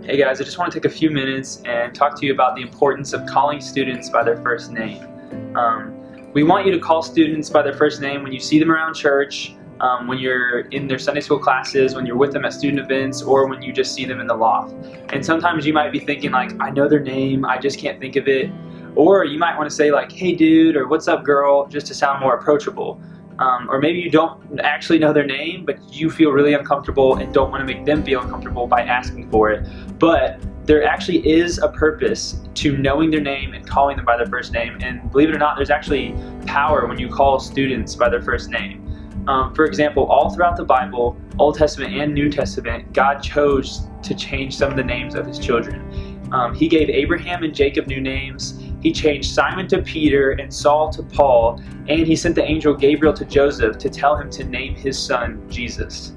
Hey guys, I just want to take a few minutes and talk to you about the importance of calling students by their first name. We want you to call students by their first name when you see them around church, when you're in their Sunday school classes, when you're with them at student events, or when you just see them in the loft. And sometimes you might be thinking like, I know their name, I just can't think of it. Or you might want to say like, hey dude, or what's up girl, just to sound more approachable. Or maybe you don't actually know their name, but you feel really uncomfortable and don't want to make them feel uncomfortable by asking for it. But there actually is a purpose to knowing their name and calling them by their first name. And believe it or not, there's actually power when you call students by their first name. For example, all throughout the Bible, Old Testament and New Testament, God chose to change some of the names of his children. He gave Abraham and Jacob new names. He changed Simon to Peter and Saul to Paul, and he sent the angel Gabriel to Joseph to tell him to name his son Jesus.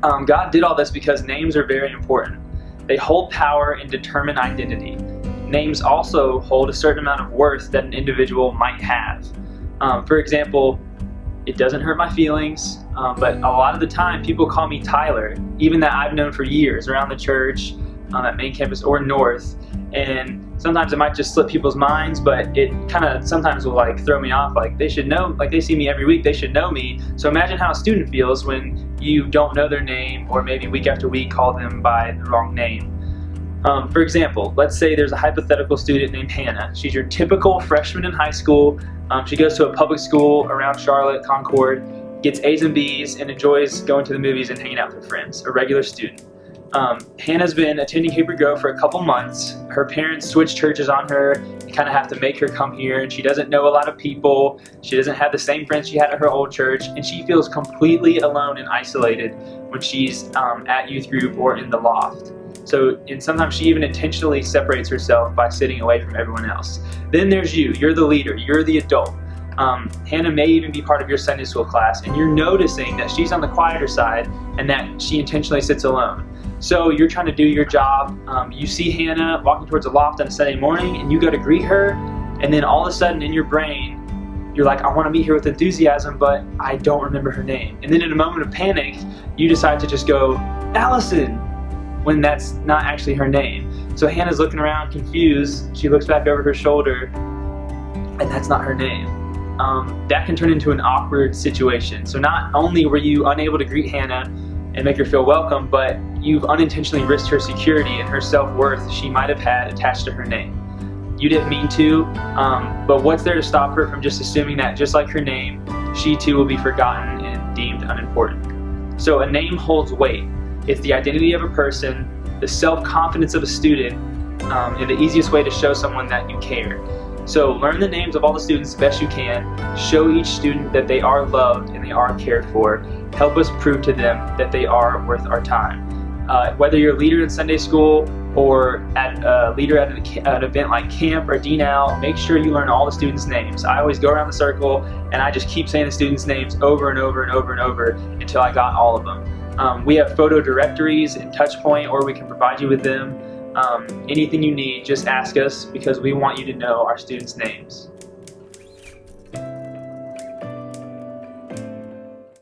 God did all this because names are very important. They hold power and determine identity. Names also hold a certain amount of worth that an individual might have. For example, it doesn't hurt my feelings, but a lot of the time people call me Tyler, even that I've known for years around the church, at main campus or north, and sometimes it might just slip people's minds, but it kind of sometimes will like throw me off, like they should know, like they see me every week, they should know me. So imagine how a student feels when you don't know their name, or maybe week after week call them by the wrong name. For example, let's say there's a hypothetical student named Hannah. She's your typical freshman in high school. She goes to a public school around Charlotte, Concord, gets A's and B's, and enjoys going to the movies and hanging out with her friends, a regular student. Hannah's been attending Hebrew Grove for a couple months. Her parents switched churches on her. You kind of have to make her come here, and she doesn't know a lot of people. She doesn't have the same friends she had at her old church, and she feels completely alone and isolated when she's at youth group or in the loft. And sometimes she even intentionally separates herself by sitting away from everyone else. Then there's you. You're the leader. You're the adult. Hannah may even be part of your Sunday school class, and you're noticing that she's on the quieter side and that she intentionally sits alone. So you're trying to do your job. You see Hannah walking towards the loft on a Sunday morning, and you go to greet her, and then all of a sudden in your brain, you're like, I want to meet her with enthusiasm, but I don't remember her name. And then in a moment of panic, you decide to just go, Allison, when that's not actually her name. So Hannah's looking around confused. She looks back over her shoulder, and that's not her name. That can turn into an awkward situation. So not only were you unable to greet Hannah and make her feel welcome, but you've unintentionally risked her security and her self-worth she might have had attached to her name. You didn't mean to, but what's there to stop her from just assuming that just like her name, she too will be forgotten and deemed unimportant? So a name holds weight. It's the identity of a person, the self-confidence of a student, and the easiest way to show someone that you care. So learn the names of all the students the best you can. Show each student that they are loved and they are cared for. Help us prove to them that they are worth our time. Whether you're a leader in Sunday school or a leader at an event like camp or D-Now, make sure you learn all the students' names. I always go around the circle and I just keep saying the students' names over and over and over and over until I got all of them. We have photo directories and Touchpoint, or we can provide you with them. Anything you need, just ask us, because we want you to know our students' names.